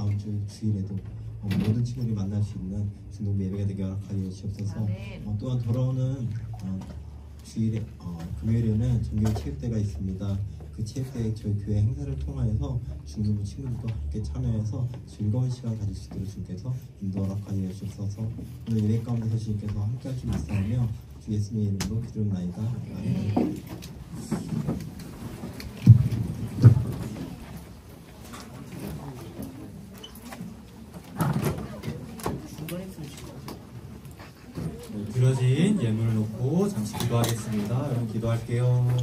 다음 주 주일에도 모든 친구들이 만날 수 있는 중동부 예배가 되게 허락하여 주옵소서. 또한 돌아오는 주일에 금요일에는 정규 체육대가 있습니다. 그 체육대에 저희 교회 행사를 통하여서 중등부 친구들과 함께 참여해서 즐거운 시간 가질 수 있도록 주께서 인도 허락하여 주옵소서. 오늘 예배 가운데서 주님께서 함께 할 수 있사오며 주 예수님의 이름으로 기도합나이다. 아멘. 드려진 예물을 놓고 잠시 기도하겠습니다. 여러분 기도할게요.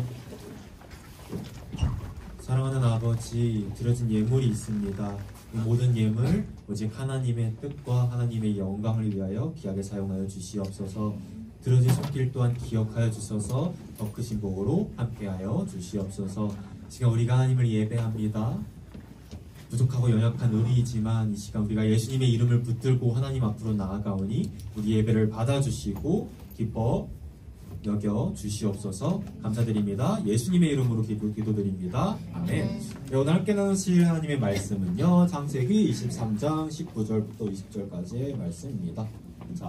사랑하는 아버지, 드려진 예물이 있습니다. 이 모든 예물 오직 하나님의 뜻과 하나님의 영광을 위하여 귀하게 사용하여 주시옵소서. 드려진 손길 또한 기억하여 주셔서 더 크신 복으로 함께하여 주시옵소서. 지금 우리가 하나님을 예배합니다. 부족하고 연약한 우리이지만 이 시간 우리가 예수님의 이름을 붙들고 하나님 앞으로 나아가오니 우리 예배를 받아주시고 기뻐 여겨 주시옵소서. 감사드립니다. 예수님의 이름으로 기도드립니다. 아멘. 네, 오늘 함께 나누실 하나님의 말씀은요, 창세기 23장 19절부터 20절까지의 말씀입니다. 자,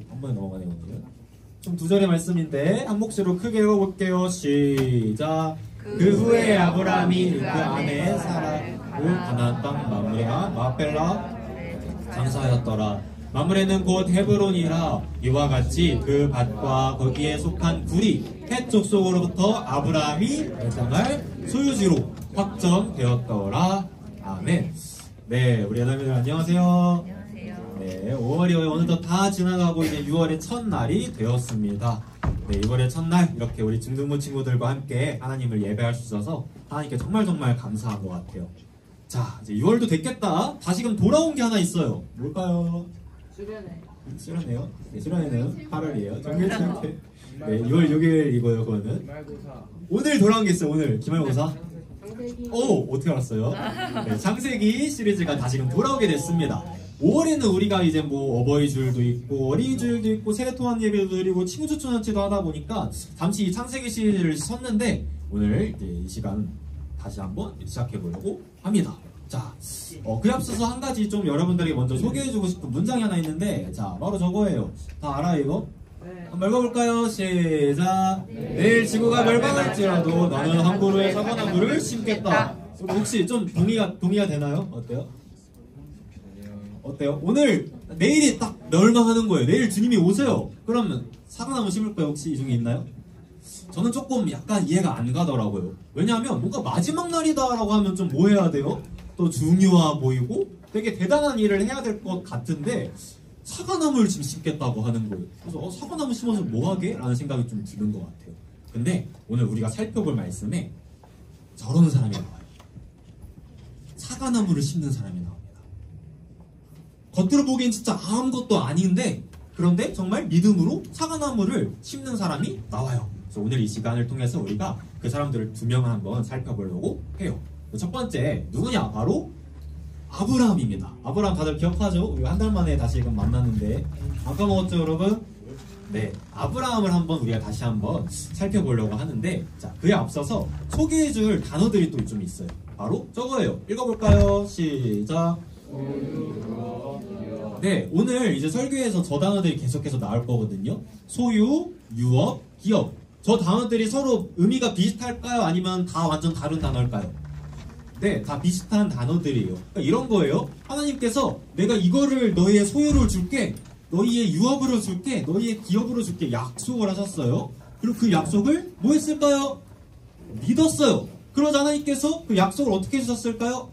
한 번에 넘어가네요. 오늘은 좀 두 절의 말씀인데 한 목소리로 크게 읽어볼게요. 시작. 그 후에 아브라함이 그 아내 사라를 가나안 땅 mamre와 마펠라 장사하였더라. 마므레는 곧 헤브론이라. 이와 같이 그 밭과 거기에 속한 굴이 헷 족속으로부터 아브라함이 이 땅을 소유지로 확정되었더라. 아멘. 네, 우리 여러분들 안녕하세요. 네, 5월이 어느덧 다 지나가고 이제 6월의 첫날이 되었습니다. 네, 6월의 첫날 이렇게 우리 중등부 친구들과 함께 하나님을 예배할 수 있어서 하나님께 정말 감사한 것 같아요. 자, 이제 6월도 됐겠다. 다시금 돌아온 게 하나 있어요. 뭘까요? 수련회요? 네, 수련회는 8월이에요. 정규체육회. 네, 6월 6일이고요. 그거는 기말고사. 오늘 돌아온 게 있어요. 오늘 기말고사. 오, 어떻게 알았어요? 네, 창세기 시리즈가 다시금 돌아오게 됐습니다. 5월에는 우리가 이제 뭐 어버이줄도 있고 어린이줄도 있고 세례토한 예배도 드리고 친구 추천잔치도 하다 보니까 잠시 이 창세기 시리즈를 썼는데 오늘 이제 이 시간 다시 한번 시작해 보려고 합니다. 자, 그에 앞서서 한 가지 좀 여러분들에게 먼저 소개해주고 싶은 문장이 하나 있는데, 자, 바로 저거예요. 다 알아요, 이거? 네. 한번 읽어볼까요? 시작. 네. 내일 지구가 멸망할지라도 나는 한 그루의 사과나무를 심겠다. 혹시 좀 동의가 되나요? 어때요? 어때요? 오늘, 내일이 딱 멸망하는 거예요. 내일 주님이 오세요. 그러면 사과나무 심을 거예요? 혹시 이 중에 있나요? 저는 조금 약간 이해가 안 가더라고요. 왜냐하면 뭔가 마지막 날이다라고 하면 좀 뭐 해야 돼요? 또 중요해 보이고 되게 대단한 일을 해야 될 것 같은데 사과나무를 지금 심겠다고 하는 거예요. 그래서 사과나무 심어서 뭐 하게? 라는 생각이 좀 드는 것 같아요. 근데 오늘 우리가 살펴볼 말씀에 저런 사람이 나와요. 사과나무를 심는 사람이 나옵니다. 겉으로 보기엔 진짜 아무것도 아닌데 그런데 정말 믿음으로 사과나무를 심는 사람이 나와요. 그래서 오늘 이 시간을 통해서 우리가 그 사람들을 두 명을 한번 살펴보려고 해요. 첫 번째 누구냐? 바로 아브라함입니다. 아브라함 다들 기억하죠? 우리가 한 달 만에 다시금 만났는데 안 까먹었죠 여러분? 네, 아브라함을 한번 우리가 다시 한번 살펴보려고 하는데, 자, 그에 앞서서 소개해줄 단어들이 또 좀 있어요. 바로 저거예요. 읽어볼까요? 시작. 네, 오늘 이제 설교에서 저 단어들이 계속해서 나올 거거든요. 소유, 유업, 기업. 저 단어들이 서로 의미가 비슷할까요? 아니면 다 완전 다른 단어일까요? 네, 다 비슷한 단어들이에요. 그러니까 이런 거예요. 하나님께서 내가 이거를 너희의 소유로 줄게, 너희의 유업으로 줄게, 너희의 기업으로 줄게 약속을 하셨어요. 그리고 그 약속을 뭐 했을까요? 믿었어요. 그러자 하나님께서 그 약속을 어떻게 해주셨을까요?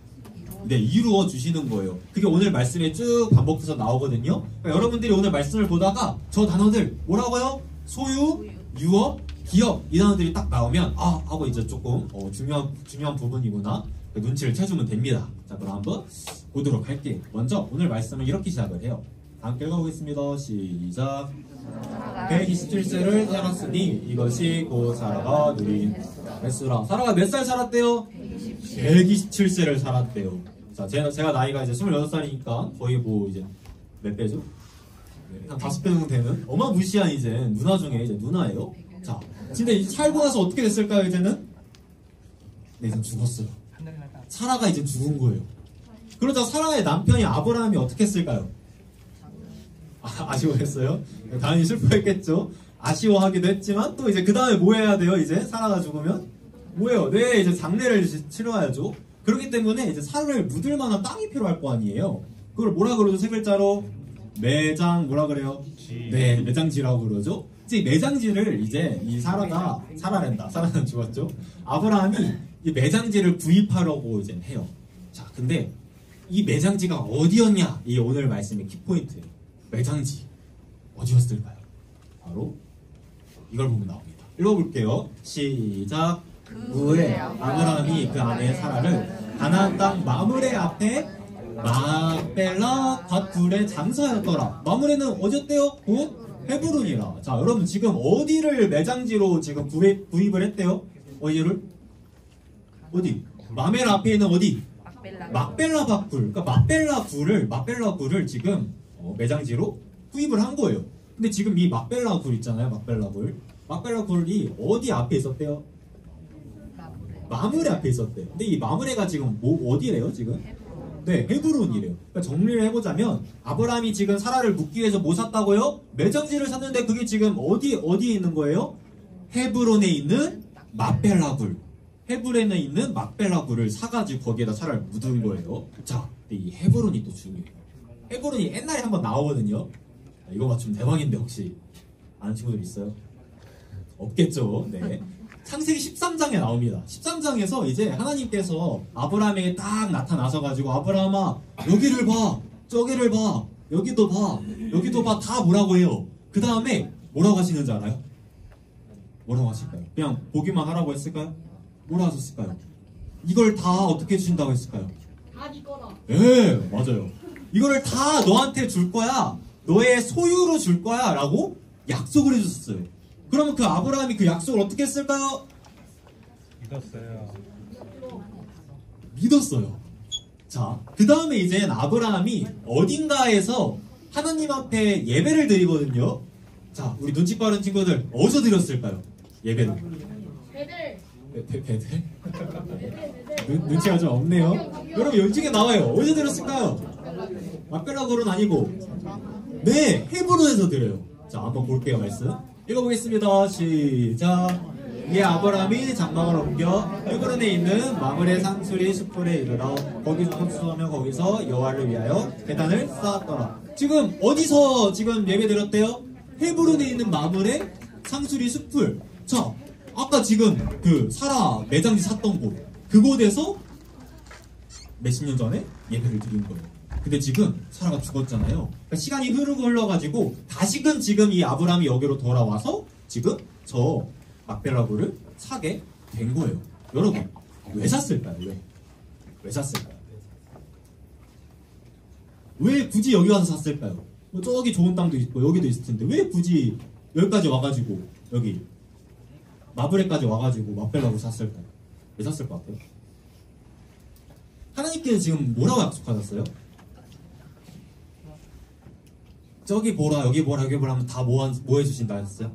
네, 이루어 주시는 거예요. 그게 오늘 말씀에 쭉 반복해서 나오거든요. 그러니까 여러분들이 오늘 말씀을 보다가 저 단어들 뭐라고요? 소유, 유업, 기업 이 단어들이 딱 나오면 하고 이제 조금 중요한 부분이구나 눈치를 채주면 됩니다. 자, 그럼 한번 보도록 할게요. 먼저 오늘 말씀을 이렇게 시작을 해요. 함께 읽어보겠습니다. 시작. 127세를 살았으니 이것이 곧 사라가 누린 횟수라. 사라가 몇 살 살았대요? 127세를 살았대요. 자, 제가 나이가 이제 26살이니까 거의 뭐 이제 몇 배죠? 네, 한 5배 정도 되는 어마무시한 이제 누나 중에 이제 누나예요. 자, 근데 살고 나서 어떻게 됐을까요, 이제는? 네, 이제 죽었어요. 사라가 이제 죽은 거예요. 그러자 사라의 남편이 아브라함이 어떻게 했을까요? 아쉬워했어요? 당연히 슬퍼했겠죠. 아쉬워하기도 했지만 또 이제 그 다음에 뭐 해야 돼요? 이제 사라가 죽으면 뭐예요? 네, 이제 장례를 치러야죠. 그렇기 때문에 이제 사라를 묻을 만한 땅이 필요할 거 아니에요. 그걸 뭐라 그러죠? 세 글자로 매장 뭐라 그래요? 네, 매장지라고 그러죠. 이제 매장지를 이제 이 사라는 죽었죠. 아브라함이 이 매장지를 구입하려고 이제 해요. 자, 근데 이 매장지가 어디였냐? 이 오늘 말씀의 키포인트예요. 매장지 어디였을까요? 바로 이걸 보면 나옵니다. 읽어볼게요. 시작. 후에 아브라함이 그 아내 사라를 가나안 땅 마므레 앞에 막벨라 밭굴에 장사하였더라. 마므레는 어디였대요? 곧 헤브론이라. 자, 여러분 지금 어디를 매장지로 지금 구입을 했대요? 어디를? 어디? 마멜 앞에 있는 어디? 막벨라 밭굴. 그러니까 막벨라 굴을 지금 매장지로 구입을 한 거예요. 근데 지금 이 막벨라 굴 있잖아요. 막벨라 굴이 어디 앞에 있었대요? 마므레 앞에 있었대요. 근데 이 마므레가 지금 어디래요 지금? 네, 헤브론이래요. 그러니까 정리를 해보자면 아브라함이 지금 사라를 묻기 위해서 뭐 샀다고요? 매장지를 샀는데 그게 지금 어디에 있는 거예요? 헤브론에 있는 막벨라 굴. 헤브론에 있는 막벨라 굴을 사가지고 거기에다 사라를 묻은 거예요. 자, 근데 이 헤브론이 또 중요해요. 헤브론이 옛날에 한번 나오거든요. 이거 맞추면 대박인데 혹시 아는 친구들 있어요? 없겠죠. 네. 창세기 13장에 나옵니다. 13장에서 이제 하나님께서 아브라함에게 딱 나타나서 가지고 아브라함아 여기를 봐, 저기를 봐, 여기도 봐, 다 뭐라고 해요. 그 다음에 뭐라고 하시는지 알아요? 뭐라고 하실까요? 그냥 보기만 하라고 했을까요? 뭐라고 하셨을까요? 이걸 다 어떻게 해주신다고 했을까요? 다 네 거다. 예, 맞아요. 이거를 다 너한테 줄 거야. 너의 소유로 줄 거야. 라고 약속을 해줬어요. 그러면 그 아브라함이 그 약속을 어떻게 했을까요? 믿었어요. 자, 그 다음에 이제 아브라함이 어딘가에서 하나님 앞에 예배를 드리거든요. 자, 우리 눈치 빠른 친구들 어디서 드렸을까요? 예배를. 배들? 눈치가 좀 없네요. 여러분 여기에 나와요. 어디서 드렸을까요? 막벨라 굴은 아니고 네, 헤브론에서 드려요. 자, 한번 볼게요. 말씀 읽어보겠습니다. 시작. 이에 아브라함이 장막을 옮겨 헤브론에 있는 마므레 상수리 숲불에 이르러 거기서 성수하며 거기서 여호와를 위하여 제단을 쌓았더라. 지금 어디서 지금 예배 드렸대요? 헤브론에 있는 마므레 상수리 숲불. 자, 아까 지금 그 사라 매장지 샀던 곳, 그곳에서 몇십 년 전에 예배를 드린 거예요. 근데 지금 사라가 죽었잖아요. 그러니까 시간이 흘러가지고 다시금 지금 이 아브라함이 여기로 돌아와서 지금 저 막벨라 굴을 사게 된 거예요. 여러분 왜 샀을까요? 왜 샀을까요? 왜 굳이 여기 와서 샀을까요? 뭐 저기 좋은 땅도 있고 여기도 있을 텐데 왜 굳이 여기까지 와가지고 여기 마브레까지 와가지고 막벨라 굴 샀을까요? 왜 샀을 것 같아요? 하나님께서 지금 뭐라고 약속하셨어요? 저기 보라, 여기 보라, 여기 보라 하면 다 뭐 해주신다 했어요?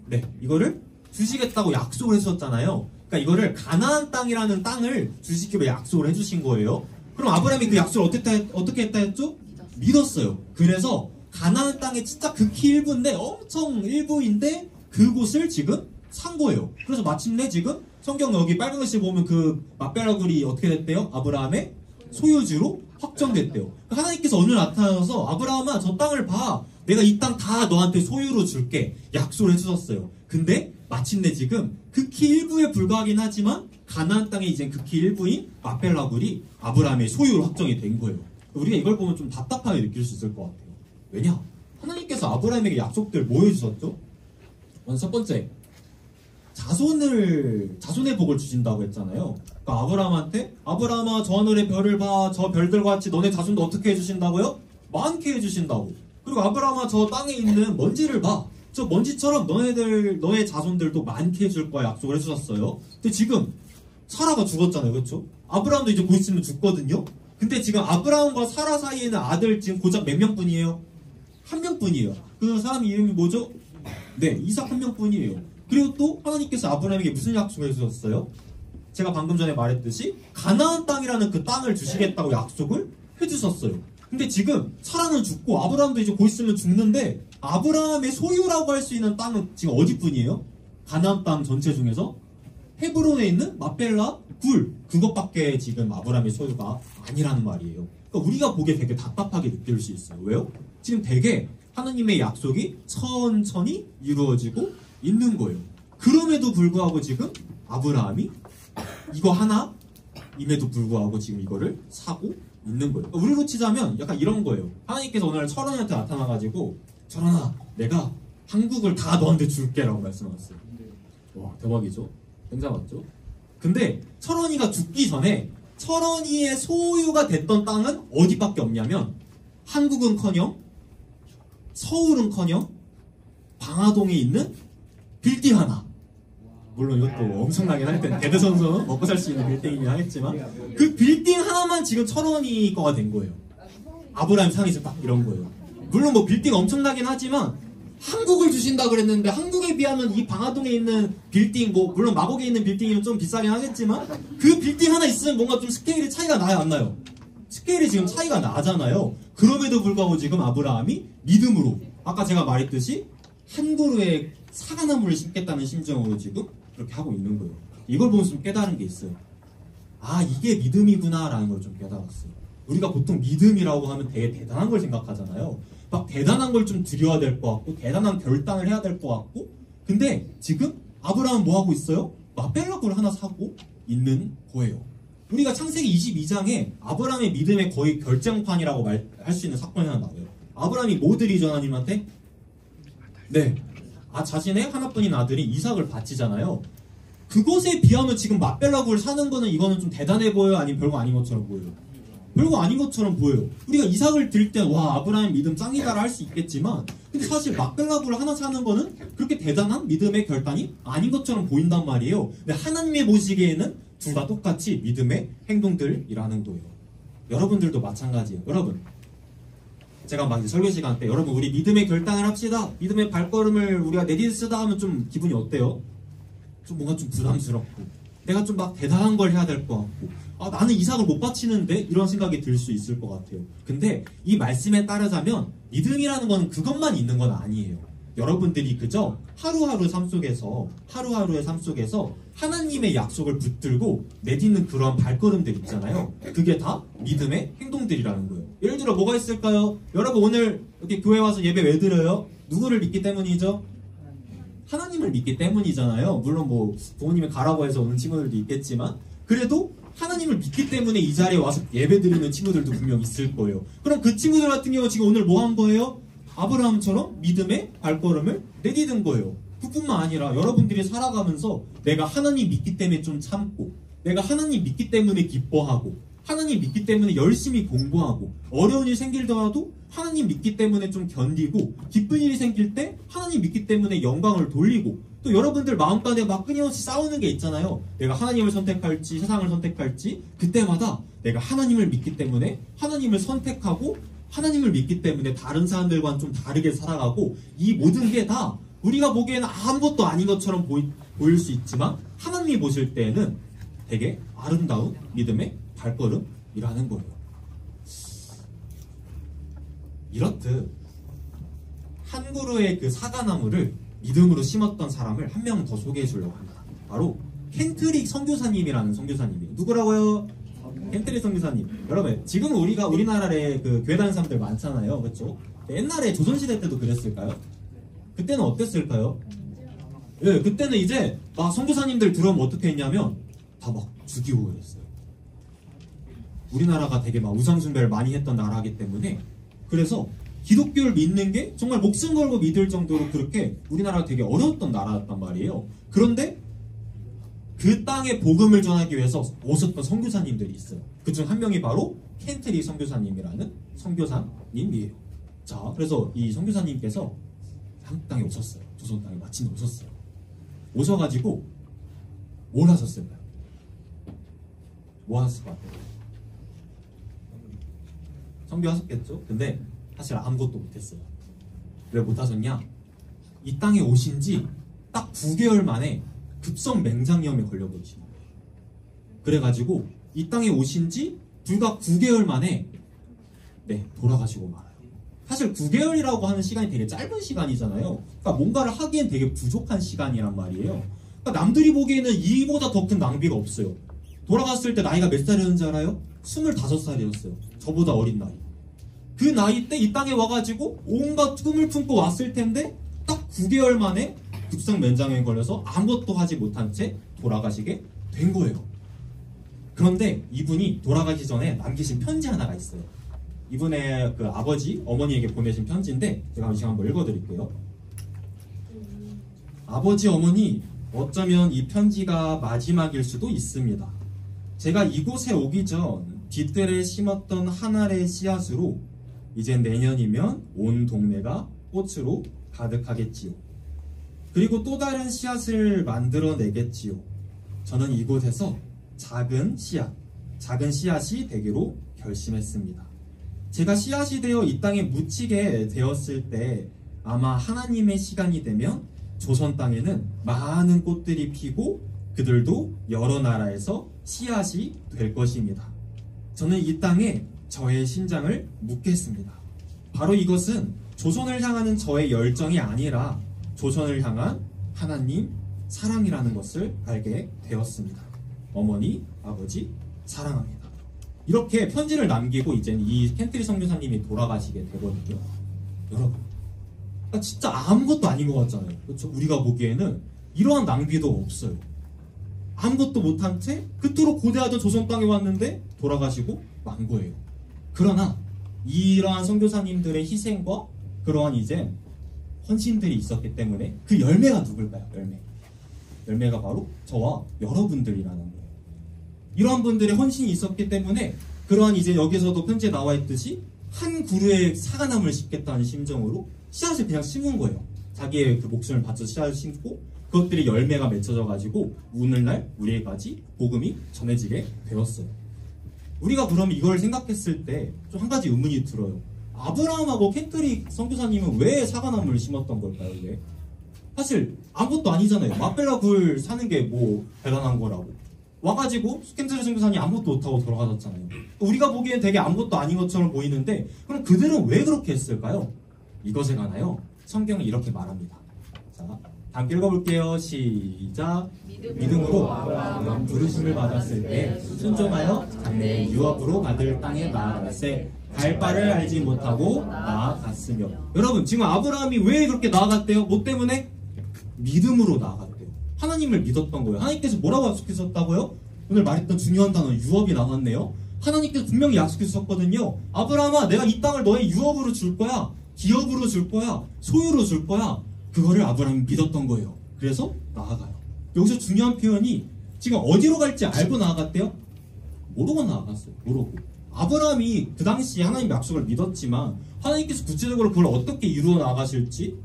네, 이거를 주시겠다고 약속을 해주셨잖아요. 그러니까 이거를 가나안 땅이라는 땅을 주시기로 약속을 해주신 거예요. 그럼 아브라함이 그 약속을 어떻게 했다 했죠? 믿었어요. 그래서 가나안 땅의 진짜 극히 일부인데 엄청 일부인데 그곳을 지금 산 거예요. 그래서 마침내 지금 성경 여기 빨간 글씨 보면 그 막벨라 굴이 어떻게 됐대요? 아브라함의 소유주로 확정됐대요. 하나님께서 오늘 나타나서 아브라함아 저 땅을 봐. 내가 이 땅 다 너한테 소유로 줄게. 약속을 해주셨어요. 근데 마침내 지금 극히 일부에 불과하긴 하지만 가나안 땅의 이제 극히 일부인 막벨라 굴이 아브라함의 소유로 확정이 된 거예요. 우리가 이걸 보면 좀 답답하게 느낄 수 있을 것 같아요. 왜냐? 하나님께서 아브라함에게 약속들 뭐 해주셨죠? 먼저 첫 번째, 자손의 복을 주신다고 했잖아요. 그러니까 아브라함한테 아브라함아 저 하늘의 별을 봐. 저 별들과 같이 너네 자손도 어떻게 해주신다고요? 많게 해주신다고. 그리고 아브라함아 저 땅에 있는 먼지를 봐. 저 먼지처럼 너의 자손들도 많게 해줄 거야 약속을 해주셨어요. 근데 지금 사라가 죽었잖아요. 그렇죠? 아브라함도 이제 곧 있으면 죽거든요. 근데 지금 아브라함과 사라 사이에는 아들 지금 고작 몇 명뿐이에요? 한 명뿐이에요. 그 사람 이름이 뭐죠? 네, 이삭 한 명뿐이에요. 그리고 또 하나님께서 아브라함에게 무슨 약속을 해주셨어요? 제가 방금 전에 말했듯이 가나안 땅이라는 그 땅을 주시겠다고 약속을 해주셨어요. 근데 지금 사라는 죽고 아브라함도 이제 곧 있으면 죽는데 아브라함의 소유라고 할 수 있는 땅은 지금 어디뿐이에요? 가나안 땅 전체 중에서 헤브론에 있는 마펠라 굴 그것밖에 지금 아브라함의 소유가 아니라는 말이에요. 그러니까 우리가 보기에 되게 답답하게 느낄 수 있어요. 왜요? 지금 되게 하나님의 약속이 천천히 이루어지고 있는 거예요. 그럼에도 불구하고 지금 아브라함이 이거 하나임에도 불구하고 지금 이거를 사고 있는 거예요. 그러니까 우리로 치자면 약간 이런 거예요. 하나님께서 오늘 철원이한테 나타나가지고 철원아 내가 한국을 다 너한테 줄게 라고 말씀하셨어요. 와 대박이죠? 굉장하죠? 근데 철원이가 죽기 전에 철원이의 소유가 됐던 땅은 어디밖에 없냐면 한국은커녕 서울은커녕 방화동에 있는 빌딩 하나. 물론 이것도 엄청나긴 할 텐데 대대선선 먹고 살 수 있는 빌딩이긴 하겠지만 그 빌딩 하나만 지금 철원이 거가 된 거예요. 아브라함 상에서 딱 이런 거예요. 물론 뭐 빌딩 엄청나긴 하지만 한국을 주신다 그랬는데 한국에 비하면 이 방화동에 있는 빌딩 뭐 물론 마곡에 있는 빌딩이면 좀 비싸긴 하겠지만 그 빌딩 하나 있으면 뭔가 좀 스케일이 차이가 나요 안 나요? 스케일이 지금 차이가 나잖아요. 그럼에도 불구하고 지금 아브라함이 믿음으로 아까 제가 말했듯이 한 그루에 사과나무를 심겠다는 심정으로 지금 그렇게 하고 있는 거예요. 이걸 보면서 좀 깨달은 게 있어요. 아 이게 믿음이구나 라는 걸 좀 깨달았어요. 우리가 보통 믿음이라고 하면 되게 대단한 걸 생각하잖아요. 막 대단한 걸 좀 드려야 될 것 같고 대단한 결단을 해야 될 것 같고 근데 지금 아브라함은 뭐 하고 있어요? 마펠라굴 하나 사고 있는 거예요. 우리가 창세기 22장에 아브라함의 믿음의 거의 결정판이라고 할 수 있는 사건이 하나 나와요. 아브라함이 뭐 드리죠 하나님한테? 네, 자신의 하나뿐인 아들이 이삭을 바치잖아요. 그것에 비하면 지금 마펠라굴 사는 거는 이거는 좀 대단해 보여요? 아니면 별거 아닌 것처럼 보여요? 별거 아닌 것처럼 보여요. 우리가 이삭을 드릴 때 와 아브라함 믿음 짱이다라 할 수 있겠지만 근데 사실 마펠라굴 하나 사는 거는 그렇게 대단한 믿음의 결단이 아닌 것처럼 보인단 말이에요. 근데 하나님의 보시기에는 둘 다 똑같이 믿음의 행동들이라는 거예요. 여러분들도 마찬가지예요. 여러분 제가 막 설교 시간 때 여러분 우리 믿음의 결단을 합시다. 믿음의 발걸음을 우리가 내딛읍시다 하면 좀 기분이 어때요? 좀 뭔가 좀 부담스럽고 내가 좀 막 대단한 걸 해야 될 것 같고 나는 이삭을 못 바치는데 이런 생각이 들 수 있을 것 같아요. 근데 이 말씀에 따르자면 믿음이라는 건 그것만 있는 건 아니에요. 여러분들이 그저 하루하루의 삶 속에서 하나님의 약속을 붙들고 내딛는 그런 발걸음들 있잖아요. 그게 다 믿음의 행동들이라는 거예요. 예를 들어 뭐가 있을까요? 여러분 오늘 이렇게 교회 와서 예배 왜 드려요? 누구를 믿기 때문이죠? 하나님을 믿기 때문이잖아요. 물론 뭐 부모님이 가라고 해서 오는 친구들도 있겠지만 그래도 하나님을 믿기 때문에 이 자리에 와서 예배 드리는 친구들도 분명 있을 거예요. 그럼 그 친구들 같은 경우 지금 오늘 뭐 한 거예요? 아브라함처럼 믿음의 발걸음을 내딛은 거예요. 그뿐만 아니라 여러분들이 살아가면서 내가 하나님 믿기 때문에 좀 참고 내가 하나님 믿기 때문에 기뻐하고 하나님 믿기 때문에 열심히 공부하고 어려운 일 생길더라도 하나님 믿기 때문에 좀 견디고 기쁜 일이 생길 때 하나님 믿기 때문에 영광을 돌리고 또 여러분들 마음가에 막 끊임없이 싸우는 게 있잖아요. 내가 하나님을 선택할지 세상을 선택할지 그때마다 내가 하나님을 믿기 때문에 하나님을 선택하고 하나님을 믿기 때문에 다른 사람들과는 좀 다르게 살아가고 이 모든 게 다 우리가 보기에는 아무것도 아닌 것처럼 보일 수 있지만 하나님이 보실 때에는 되게 아름다운 믿음의 발걸음이라는 거예요. 이렇듯 한 그루의 그 사과나무를 믿음으로 심었던 사람을 한 명 더 소개해 주려고 합니다. 바로 켄트릭 선교사님이라는 선교사님이에요. 누구라고요? 켄트릭 선교사님. 여러분 지금 우리나라에 그 교회 다니는 사람들 많잖아요. 그렇죠? 옛날에 조선시대 때도 그랬을까요? 그때는 어땠을까요? 예, 그때는 이제 막 선교사님들 들어오면 어떻게 했냐면 다 막 죽이고 그랬어요. 우리나라가 되게 막 우상숭배를 많이 했던 나라이기 때문에 그래서 기독교를 믿는 게 정말 목숨 걸고 믿을 정도로 그렇게 우리나라가 되게 어려웠던 나라였단 말이에요. 그런데 그 땅에 복음을 전하기 위해서 오셨던 선교사님들이 있어요. 그중 한 명이 바로 켄트리 선교사님이라는 선교사님이에요. 자, 그래서 이 선교사님께서 한국 땅에 오셨어요. 조선 땅에 마침 오셨어요. 오셔가지고 뭘 하셨을까요? 뭐 하셨을 것 같아요? 선교하셨겠죠? 근데 사실 아무것도 못했어요. 왜 못하셨냐? 이 땅에 오신 지 딱 9개월 만에 급성 맹장염에 걸려버리신 거예요. 그래가지고 이 땅에 오신 지 불과 9개월 만에 네, 돌아가시고 말아요. 사실 9개월이라고 하는 시간이 되게 짧은 시간이잖아요. 그러니까 뭔가를 하기엔 되게 부족한 시간이란 말이에요. 그러니까 남들이 보기에는 이보다 더 큰 낭비가 없어요. 돌아갔을 때 나이가 몇 살이었는지 알아요? 25살이었어요. 저보다 어린 나이. 그 나이 때 이 땅에 와가지고 온갖 꿈을 품고 왔을 텐데 딱 9개월 만에 급성 면장염에 걸려서 아무것도 하지 못한 채 돌아가시게 된 거예요. 그런데 이분이 돌아가기 전에 남기신 편지 하나가 있어요. 이분의 그 아버지, 어머니에게 보내신 편지인데 제가 지금 한번 읽어드릴게요. 아버지, 어머니, 어쩌면 이 편지가 마지막일 수도 있습니다. 제가 이곳에 오기 전 뒤뜰에 심었던 한 알의 씨앗으로 이제 내년이면 온 동네가 꽃으로 가득하겠지요. 그리고 또 다른 씨앗을 만들어내겠지요. 저는 이곳에서 작은 씨앗이 되기로 결심했습니다. 제가 씨앗이 되어 이 땅에 묻히게 되었을 때 아마 하나님의 시간이 되면 조선 땅에는 많은 꽃들이 피고 그들도 여러 나라에서 씨앗이 될 것입니다. 저는 이 땅에 저의 심장을 묻겠습니다. 바로 이것은 조선을 향하는 저의 열정이 아니라 조선을 향한 하나님 사랑이라는 것을 알게 되었습니다. 어머니, 아버지, 사랑합니다. 이렇게 편지를 남기고 이제 이 켄트리 선교사님이 돌아가시게 되거든요. 여러분, 그러니까 진짜 아무것도 아닌 것 같잖아요. 그렇죠? 우리가 보기에는 이러한 낭비도 없어요. 아무것도 못한 채 그토록 고대하던 조선 땅에 왔는데 돌아가시고 만 거예요. 그러나 이러한 선교사님들의 희생과 그러한 이제 헌신들이 있었기 때문에 그 열매가 누굴까요? 열매가 바로 저와 여러분들이라는 거예요. 이러한 분들의 헌신이 있었기 때문에 그러한 이제 여기서도 편지에 나와 있듯이 한 그루의 사과나무를 심겠다는 심정으로 씨앗을 그냥 심은 거예요. 자기의 그 목숨을 바쳐 씨앗을 심고 그것들이 열매가 맺혀져 가지고 오늘날 우리에게까지 복음이 전해지게 되었어요. 우리가 그러면 이걸 생각했을 때 좀 한 가지 의문이 들어요. 아브라함하고 켄트리 선교사님은 왜 사과나무를 심었던 걸까요? 왜? 사실 아무것도 아니잖아요. 마펠라 굴 사는 게 뭐 대단한 거라고. 와가지고 켄트리 선교사님 아무것도 못하고 돌아가셨잖아요. 우리가 보기엔 되게 아무것도 아닌 것처럼 보이는데 그럼 그들은 왜 그렇게 했을까요? 이것에 관하여 성경은 이렇게 말합니다. 자, 함께 읽어볼게요. 시작. 믿음으로 아브라함은 부르심을 받았을 때 순종하여 장래의 유업으로 받을 땅에 나아갔세. 갈 바를 알지 못하고 나아갔으며. 여러분, 지금 아브라함이 왜 그렇게 나아갔대요? 뭐 때문에? 믿음으로 나아갔대요. 하나님을 믿었던 거예요. 하나님께서 뭐라고 약속하셨다고요? 오늘 말했던 중요한 단어 유업이 나왔네요. 하나님께서 분명히 약속하셨거든요. 아브라함아, 내가 이 땅을 너의 유업으로 줄 거야. 기업으로 줄 거야. 소유로 줄 거야. 그거를 아브라함이 믿었던 거예요. 그래서 나아가요. 여기서 중요한 표현이 지금 어디로 갈지 알고 나아갔대요? 모르고 나아갔어요. 모르고. 아브라함이 그 당시 하나님 약속을 믿었지만 하나님께서 구체적으로 그걸 어떻게 이루어 나가실지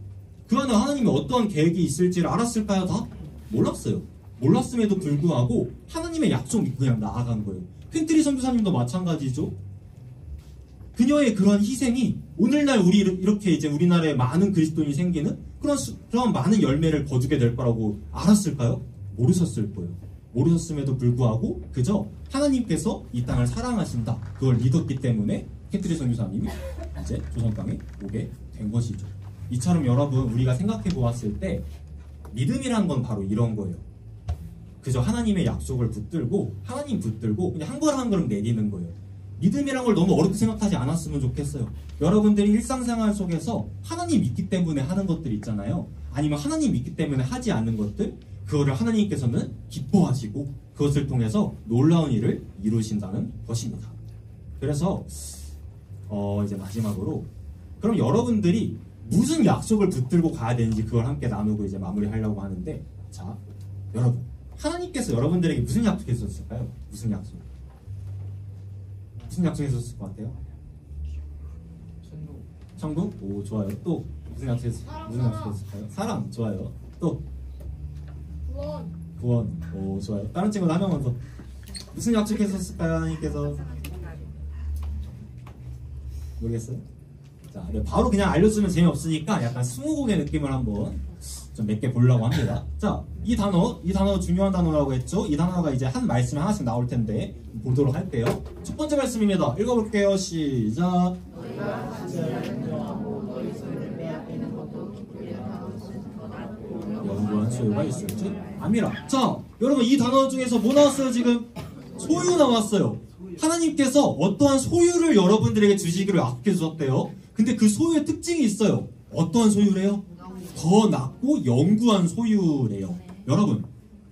그 안에 하나님이 어떠한 계획이 있을지를 알았을까요? 다? 몰랐어요. 몰랐음에도 불구하고 하나님의 약속 믿고 그냥 나아간 거예요. 켄트리 선교사님도 마찬가지죠. 그녀의 그런 희생이 오늘날 우리 이렇게 이제 우리나라에 많은 그리스도인이 생기는 그런 많은 열매를 거두게 될 거라고 알았을까요? 모르셨을 거예요. 모르셨음에도 불구하고 그저 하나님께서 이 땅을 사랑하신다. 그걸 믿었기 때문에 켄트리 선교사님이 이제 조선 땅에 오게 된 것이죠. 이처럼 여러분 우리가 생각해 보았을 때 믿음이란 건 바로 이런 거예요. 그저 하나님의 약속을 붙들고 하나님 붙들고 그냥 한 걸음 한 걸음 내디는 거예요. 믿음이란 걸 너무 어렵게 생각하지 않았으면 좋겠어요. 여러분들이 일상생활 속에서 하나님 믿기 때문에 하는 것들 있잖아요. 아니면 하나님 믿기 때문에 하지 않는 것들, 그거를 하나님께서는 기뻐하시고 그것을 통해서 놀라운 일을 이루신다는 것입니다. 그래서 이제 마지막으로 그럼 여러분들이 무슨 약속을 붙들고 가야 되는지 그걸 함께 나누고 이제 마무리하려고 하는데, 자, 여러분, 하나님께서 여러분들에게 무슨 약속했었을까요? 무슨 약속? 무슨 약속했었을 것 같아요? 천국? 오, 좋아요. 또 무슨 약속했을까요? 사랑, 좋아요. 또 구원. 오, 좋아요. 다른 친구 한 명만 더. 무슨 약속했었을까요? 하나님께서 모르겠어요? 자, 네, 바로 그냥 알려주면 재미없으니까 약간 스무고개 느낌을 한번 좀 몇 개 보려고 합니다. 자, 이 단어 중요한 단어라고 했죠? 이 단어가 이제 한 말씀에 하나씩 나올 텐데 보도록 할게요. 첫 번째 말씀입니다. 읽어볼게요. 시작. 소유가 있을지 압니다. 자, 여러분 이 단어 중에서 뭐 나왔어요 지금? 소유 나왔어요. 하나님께서 어떠한 소유를 여러분들에게 주시기를 약속해 주셨대요. 근데 그 소유의 특징이 있어요. 어떠한 소유래요? 더 낮고 영구한 소유래요. 여러분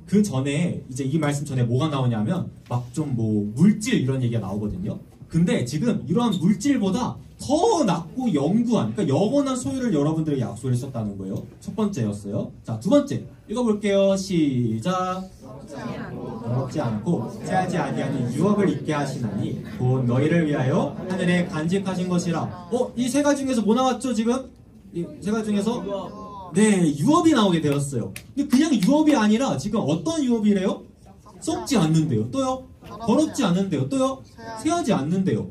그 전에 이제 이 말씀 전에 뭐가 나오냐면 막 좀 뭐 물질 이런 얘기가 나오거든요. 근데 지금 이러한 물질보다 더 낮고 영구한, 그러니까 영원한 소유를 여러분들에게 약속을 했었다는 거예요. 첫 번째였어요. 자, 두 번째 읽어볼게요. 시작. 더럽지 않고 새하지 아니하는 유업을 있게 하시나니 곧 너희를 위하여 하늘에 간직하신 것이라. 이 세 가지 중에서 뭐 나왔죠 지금? 이 세 가지 중에서 네, 유업이 나오게 되었어요. 근데 그냥 유업이 아니라 지금 어떤 유업이래요? 썩지 않는데요. 또요? 더럽지 않는데요. 또요? 새하지 않는데요.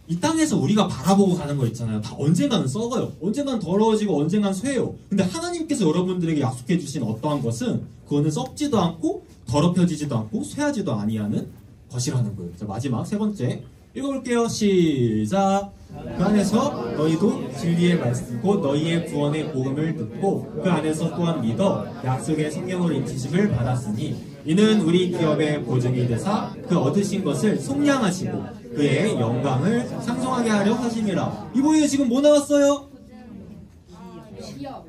이 땅에서 우리가 바라보고 가는 거 있잖아요. 다 언젠가는 썩어요. 언젠가는 더러워지고 언젠가는 쇠요. 근데 하나님께서 여러분들에게 약속해 주신 어떠한 것은 그거는 썩지도 않고 더럽혀지지도 않고 쇠하지도 아니하는 것이라는 거예요. 자, 마지막 세 번째 읽어볼게요. 시작. 그 안에서 너희도 진리의 말씀 곧 너희의 구원의 복음을 듣고 그 안에서 또한 믿어 약속의 성령으로 인치심을 받았으니 이는 우리 기업의 보증이 되사 그 얻으신 것을 속량하시고 그의 영광을 상송하게 하려 하심이라. 이번에 지금 뭐 나왔어요?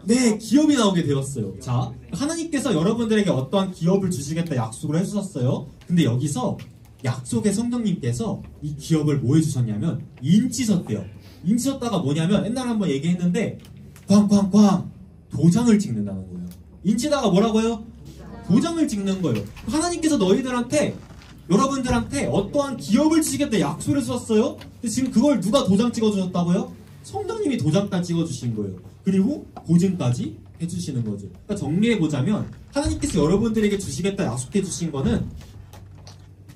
네, 기업이 나오게 되었어요. 자, 하나님께서 여러분들에게 어떠한 기업을 주시겠다 약속을 해주셨어요. 근데 여기서 약속의 성령님께서 이 기업을 뭐 해주셨냐면 인치셨대요. 인치셨다가 뭐냐면 옛날에 한번 얘기했는데 꽝꽝꽝 도장을 찍는다는 거예요. 인치다가 뭐라고요? 도장을 찍는 거예요. 하나님께서 너희들한테 여러분들한테 어떠한 기업을 주시겠다 약속을 해주셨어요. 근데 지금 그걸 누가 도장 찍어주셨다고요? 성령님이 도장까지 찍어주신 거예요. 그리고 보증까지 해주시는 거죠. 그러니까 정리해보자면 하나님께서 여러분들에게 주시겠다 약속해 주신 거는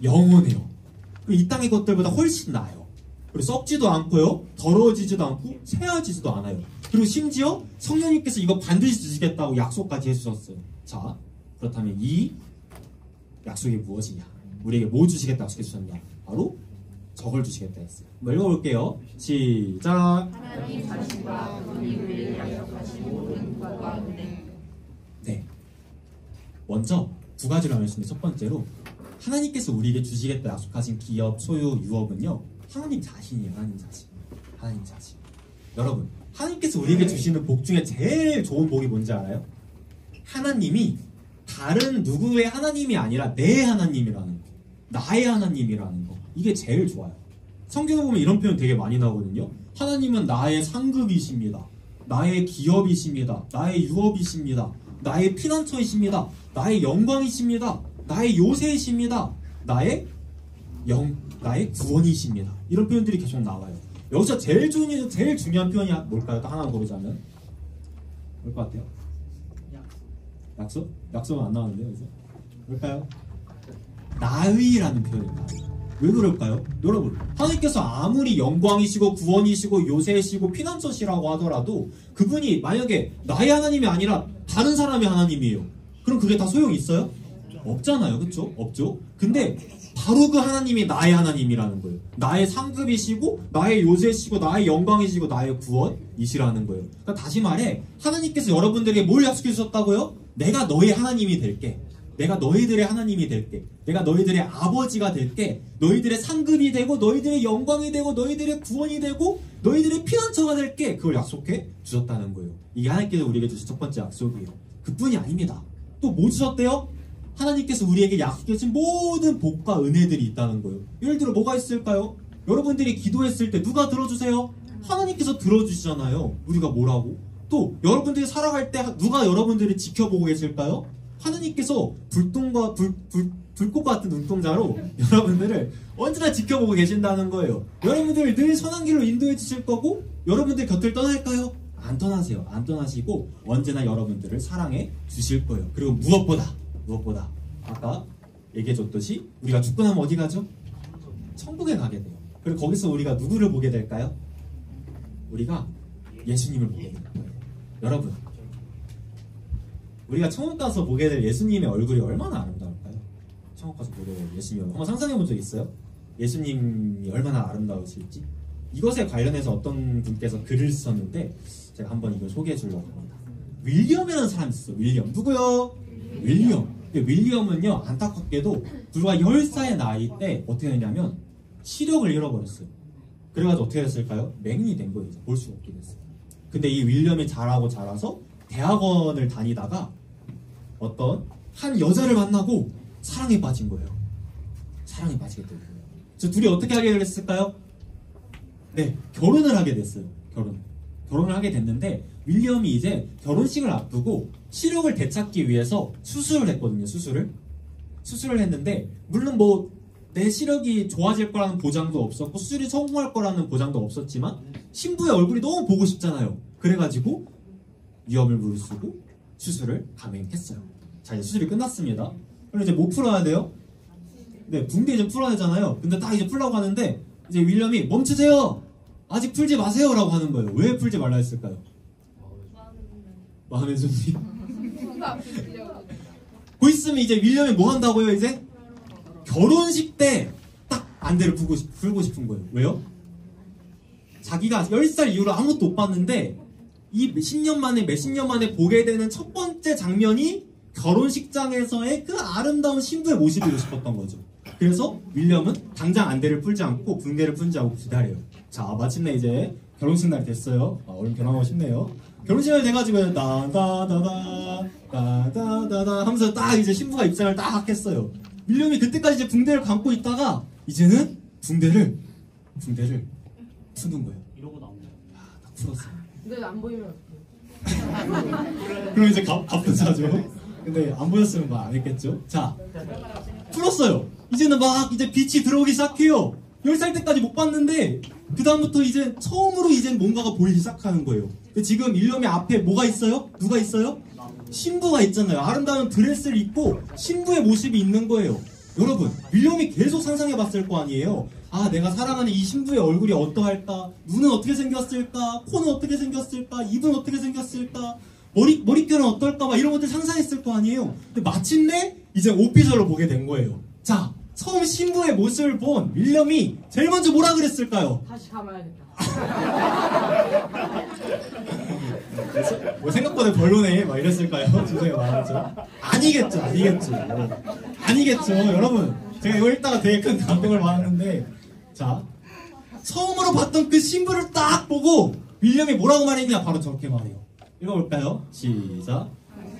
영원해요. 그리고 이 땅의 것들보다 훨씬 나아요. 그리고 썩지도 않고요, 더러워지지도 않고 쇠하지도 않아요. 그리고 심지어 성령님께서 이거 반드시 주시겠다고 약속까지 해주셨어요. 자, 그렇다면 이 약속이 무엇이냐? 우리에게 뭐 주시겠다 약속해 주셨냐? 바로 저걸 주시겠다 했어요. 한번 읽어볼게요. 시작. 하나님 자신과 우리를 약속하신 모든 것 가운데. 네. 먼저 두 가지로 나눴습니다. 첫 번째로 하나님께서 우리에게 주시겠다 약속하신 기업, 소유, 유업은요 하나님 자신이에요. 하나님 자신. 하나님 자신. 여러분, 하나님께서 우리에게 주시는 복 중에 제일 좋은 복이 뭔지 알아요? 하나님이 다른 누구의 하나님이 아니라 내 하나님이라는 거, 나의 하나님이라는 거, 이게 제일 좋아요. 성경에 보면 이런 표현 되게 많이 나오거든요. 하나님은 나의 상급이십니다. 나의 기업이십니다. 나의 유업이십니다. 나의 피난처이십니다. 나의 영광이십니다. 나의 요새이십니다. 나의 구원이십니다. 이런 표현들이 계속 나와요. 여기서 제일 중요한 표현이 뭘까요? 딱 하나 고르자면 뭘 것 같아요? 약속? 약속은 안 나오는데요, 여기서? 뭘까요? 나의라는 표현입니다. 왜 그럴까요? 여러분, 하나님께서 아무리 영광이시고 구원이시고 요새이시고 피난처시라고 하더라도 그분이 만약에 나의 하나님이 아니라 다른 사람의 하나님이에요. 그럼 그게 다 소용이 있어요? 없잖아요. 그쵸? 없죠? 근데 바로 그 하나님이 나의 하나님이라는 거예요. 나의 상급이시고 나의 요새시고 나의 영광이시고 나의 구원이시라는 거예요. 그러니까 다시 말해 하나님께서 여러분들에게 뭘 약속해 주셨다고요? 내가 너의 하나님이 될게. 내가 너희들의 하나님이 될게. 내가 너희들의 아버지가 될게. 너희들의 상급이 되고 너희들의 영광이 되고 너희들의 구원이 되고 너희들의 피난처가 될게. 그걸 약속해 주셨다는 거예요. 이게 하나님께서 우리에게 주신 첫 번째 약속이에요. 그뿐이 아닙니다. 또 뭐 주셨대요? 하나님께서 우리에게 약속해 주신 모든 복과 은혜들이 있다는 거예요. 예를 들어 뭐가 있을까요? 여러분들이 기도했을 때 누가 들어주세요? 하나님께서 들어주시잖아요. 우리가 뭐라고? 또 여러분들이 살아갈 때 누가 여러분들을 지켜보고 계실까요? 하나님께서 불꽃 같은 눈동자로 여러분들을 언제나 지켜보고 계신다는 거예요. 여러분들을 늘 선한 길로 인도해 주실 거고 여러분들 곁을 떠날까요? 안 떠나세요. 안 떠나시고 언제나 여러분들을 사랑해 주실 거예요. 그리고 무엇보다 아까 얘기해줬듯이 우리가 죽고 나면 어디 가죠? 천국에 가게 돼요. 그리고 거기서 우리가 누구를 보게 될까요? 우리가 예수님을 보게 될 거예요. 여러분, 우리가 천국 가서 보게 될 예수님의 얼굴이 얼마나 아름다울까요? 천국 가서 보게 될 예수님을 한번 상상해 본 적 있어요? 예수님이 얼마나 아름다우실지? 이것에 관련해서 어떤 분께서 글을 썼는데 제가 한번 이걸 소개해 주려고 합니다. 윌리엄이라는 사람이 있었어요. 윌리엄. 누구요? 윌리엄. 근데 윌리엄은요, 안타깝게도 불과 10살의 나이 때 어떻게 됐냐면 시력을 잃어버렸어요. 그래가지고 어떻게 됐을까요? 맹인이 된 거예요. 볼 수가 없게 됐어요. 근데 이 윌리엄이 자라서 대학원을 다니다가 어떤 한 여자를 만나고 사랑에 빠진 거예요. 사랑에 빠지게 된 거예요. 저 둘이 어떻게 하게 됐을까요? 네, 결혼을 하게 됐어요. 결혼을 하게 됐는데 윌리엄이 이제 결혼식을 앞두고 시력을 되찾기 위해서 수술을 했거든요. 수술을 했는데 물론 뭐 내 시력이 좋아질 거라는 보장도 없었고 수술이 성공할 거라는 보장도 없었지만 신부의 얼굴이 너무 보고 싶잖아요. 그래가지고 위험을 무릅쓰고 수술을 감행했어요. 자, 이제 수술이 끝났습니다. 그럼 이제 뭐 풀어야 돼요? 네, 붕대 이제 풀어야 되잖아요. 근데 딱 이제 풀라고 하는데 이제 윌리엄이 멈추세요! 아직 풀지 마세요! 라고 하는 거예요. 왜 풀지 말라 했을까요? 마음의 준비. 곧 있으면 이제 윌리엄이 뭐 한다고요, 이제? 결혼식 때 딱 안대를 풀고 싶은 거예요. 왜요? 자기가 10살 이후로 아무것도 못 봤는데 이 몇십 년 만에 보게 되는 첫 번째 장면이 결혼식장에서의 그 아름다운 신부의 모습이고 싶었던 거죠. 그래서 윌리엄은 당장 안대를 풀지 않고 붕대를 풀지 않고 기다려요. 자, 마침내 이제 결혼식 날이 됐어요. 얼른 결혼하고 싶네요. 결혼식 날이 돼가지고 다다다다 하면서 딱 이제 신부가 입장을 딱 했어요. 윌리엄이 그때까지 이제 붕대를 감고 있다가 이제는 붕대를 푸는 거예요. 이러고 나옵니다. 딱 풀었어요. 근데 안 보이면 그럼 이제 갑분사죠. 근데 안 보였으면 말 안 했겠죠. 자, 풀었어요. 이제는 막 이제 빛이 들어오기 시작해요. 10살 때까지 못 봤는데 그 다음부터 이제 처음으로 이제 뭔가가 보이기 시작하는 거예요. 근데 지금 윌리엄의 앞에 뭐가 있어요? 누가 있어요? 신부가 있잖아요. 아름다운 드레스를 입고 신부의 모습이 있는 거예요. 여러분, 윌리엄이 계속 상상해 봤을 거 아니에요. 아, 내가 사랑하는 이 신부의 얼굴이 어떠할까? 눈은 어떻게 생겼을까? 코는 어떻게 생겼을까? 입은 어떻게 생겼을까? 머릿결은 어떨까? 막 이런 것들 상상했을 거 아니에요. 근데 마침내 이제 오피셜로 보게 된 거예요. 자, 처음 신부의 모습을 본 윌리엄이 제일 먼저 뭐라 그랬을까요? 다시 감아야겠다. 뭐 생각보다 별로네 막 이랬을까요? 주제가 많았죠. 아니겠죠 여러분. 제가 이거 읽다가 되게 큰 감동을 받았는데, 자, 처음으로 봤던 그 신부를 딱 보고 윌리엄이 뭐라고 말했냐? 바로 저렇게 말해요. 읽어볼까요? 시작.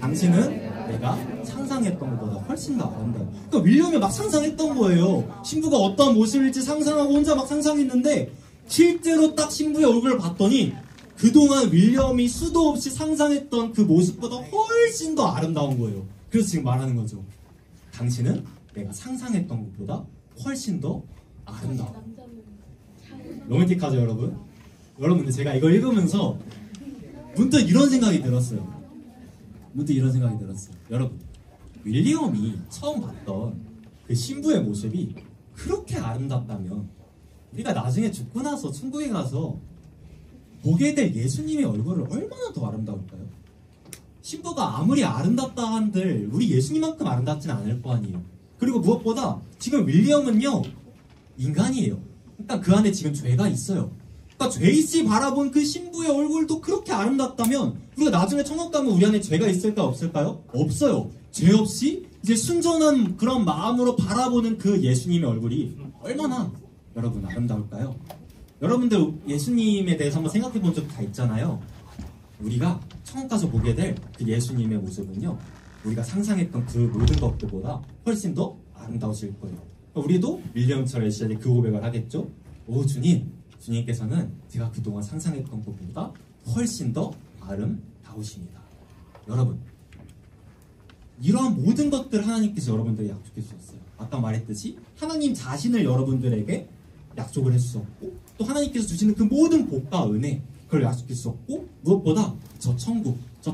당신은 내가 상상했던 것보다 훨씬 더 아름다워. 그러니까 윌리엄이 막 상상했던 거예요. 신부가 어떤 모습일지 상상하고 혼자 막 상상했는데 실제로 딱 신부의 얼굴을 봤더니 그동안 윌리엄이 수도 없이 상상했던 그 모습보다 훨씬 더 아름다운 거예요. 그래서 지금 말하는 거죠. 당신은 내가 상상했던 것보다 훨씬 더 아름다워. 로맨틱하죠, 여러분? 여러분, 근데 제가 이걸 읽으면서 문득 이런 생각이 들었어요. 여러분, 윌리엄이 처음 봤던 그 신부의 모습이 그렇게 아름답다면 우리가 나중에 죽고 나서 천국에 가서 보게 될 예수님의 얼굴을 얼마나 더 아름다울까요? 신부가 아무리 아름답다 한들 우리 예수님만큼 아름답지는 않을 거 아니에요. 그리고 무엇보다 지금 윌리엄은요, 인간이에요. 일단 그 안에 지금 죄가 있어요. 그러니까 죄있이 바라본 그 신부의 얼굴도 그렇게 아름답다면 우리가 나중에 천국 가면 우리 안에 죄가 있을까 없을까요? 없어요. 죄 없이 이제 순전한 그런 마음으로 바라보는 그 예수님의 얼굴이 얼마나 여러분 아름다울까요? 여러분들 예수님에 대해서 한번 생각해 본 적 다 있잖아요. 우리가 천국 가서 보게 될 그 예수님의 모습은요, 우리가 상상했던 그 모든 것들보다 훨씬 더 아름다우실 거예요. 우리도 윌리엄처럼 시절에 그 고백을 하겠죠. 오 주님께서는 제가 그동안 상상했던 것보다 훨씬 더 아름다우십니다. 여러분, 이러한 모든 것들을 하나님께서 여러분들에게 약속해 주셨어요. 아까 말했듯이 하나님 자신을 여러분들에게 약속을 해주셨고, 또 하나님께서 주시는 그 모든 복과 은혜, 그걸 약속해 주셨고, 무엇보다 저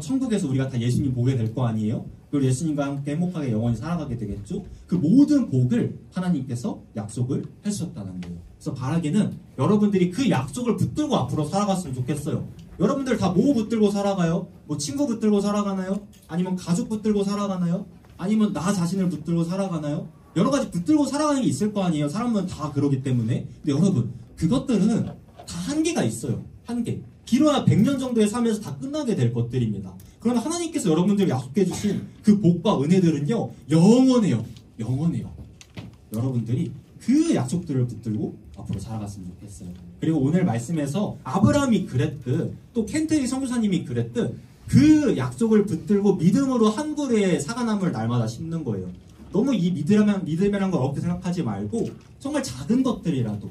천국에서 우리가 다 예수님 보게 될 거 아니에요? 그리고 예수님과 함께 행복하게 영원히 살아가게 되겠죠? 그 모든 복을 하나님께서 약속을 해주셨다는 거예요. 그래서 바라기는 여러분들이 그 약속을 붙들고 앞으로 살아갔으면 좋겠어요. 여러분들 다 뭐 붙들고 살아가요? 뭐 친구 붙들고 살아가나요? 아니면 가족 붙들고 살아가나요? 아니면 나 자신을 붙들고 살아가나요? 여러 가지 붙들고 살아가는 게 있을 거 아니에요. 사람은 다 그러기 때문에. 근데 여러분, 그것들은 다 한계가 있어요. 한계. 길어야 100년 정도의 삶에서 다 끝나게 될 것들입니다. 그러나 하나님께서 여러분들이 약속해 주신 그 복과 은혜들은요, 영원해요. 영원해요. 여러분들이 그 약속들을 붙들고 앞으로 살아갔으면 좋겠어요. 그리고 오늘 말씀에서 아브라함이 그랬듯 또 켄테리 선교사님이 그랬듯 그 약속을 붙들고 믿음으로 한 그루의 사과나무를 날마다 심는 거예요. 너무 이 믿음이라는 걸 어렵게 생각하지 말고 정말 작은 것들이라도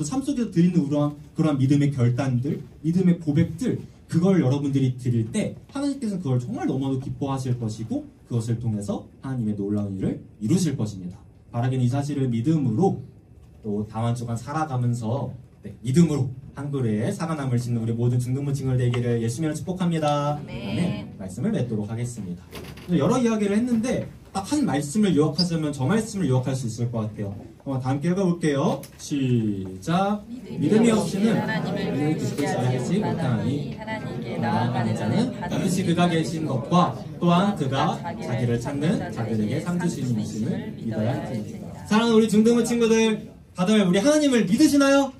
삶 속에서 드리는 그러한 믿음의 결단들, 믿음의 고백들, 그걸 여러분들이 드릴 때 하나님께서는 그걸 정말 너무나도 기뻐하실 것이고 그것을 통해서 하나님의 놀라운 일을 이루실 것입니다. 바라기는 이 사실을 믿음으로 또 다음 한 주간 살아가면서 믿음으로 한 그루의 사과나무를 심는 우리 모든 중등부 친구들 되기를 예수님으로 축복합니다. 네. 말씀을 맺도록 하겠습니다. 여러 이야기를 했는데 딱 한 말씀을 요약하자면 저 말씀을 요약할 수 있을 것 같아요. 한번 다 함께 읽어볼게요. 시작. 믿음이 없이는 하나님을 의지하지 못하니 하나님께 나아가는 자는 반드시 그가 계신 것과 또한 그가 자기를 찾는 자들에게 상 주시는 이심을 믿어야 할지니라. 사랑하는 우리 중등부 친구들, 다들 우리 하나님을 믿으시나요?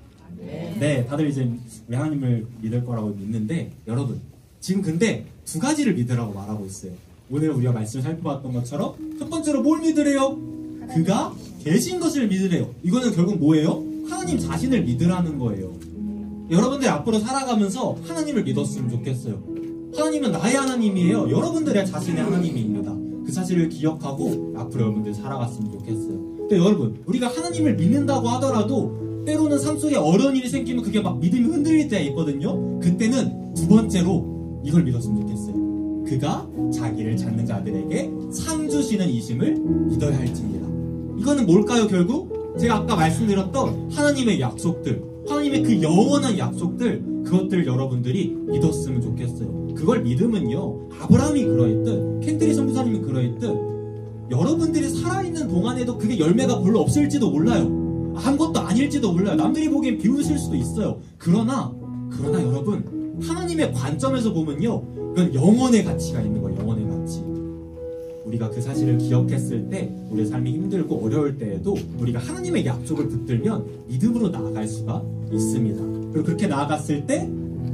네, 다들 이제 우리 하나님을 믿을 거라고 믿는데 여러분 지금 근데 두 가지를 믿으라고 말하고 있어요. 오늘 우리가 말씀을 살펴봤던 것처럼 첫 번째로 뭘 믿으래요? 그가 계신 것을 믿으래요. 이거는 결국 뭐예요? 하나님 자신을 믿으라는 거예요. 여러분들이 앞으로 살아가면서 하나님을 믿었으면 좋겠어요. 하나님은 나의 하나님이에요. 여러분들의 자신의 하나님입니다. 그 사실을 기억하고 앞으로 여러분들 살아갔으면 좋겠어요. 근데 여러분 우리가 하나님을 믿는다고 하더라도 때로는 삶 속에 어려운 일이 생기면 그게 막 믿음이 흔들릴 때가 있거든요. 그때는 두 번째로 이걸 믿었으면 좋겠어요. 그가 자기를 찾는 자들에게 상 주시는 이심을 믿어야 할지니라. 이거는 뭘까요? 결국 제가 아까 말씀드렸던 하나님의 약속들, 하나님의 그 영원한 약속들, 그것들 여러분들이 믿었으면 좋겠어요. 그걸 믿으면요, 아브라함이 그러했듯 켄트리 선교사님이 그러했듯 여러분들이 살아있는 동안에도 그게 열매가 별로 없을지도 몰라요. 아무것도 아닐지도 몰라요. 남들이 보기엔 비웃을 수도 있어요. 그러나 여러분 하나님의 관점에서 보면요, 그건 영혼의 가치가 있는 거예요. 영혼의 가치. 우리가 그 사실을 기억했을 때 우리의 삶이 힘들고 어려울 때에도 우리가 하나님의 약속을 붙들면 믿음으로 나아갈 수가 있습니다. 그리고 그렇게 나아갔을 때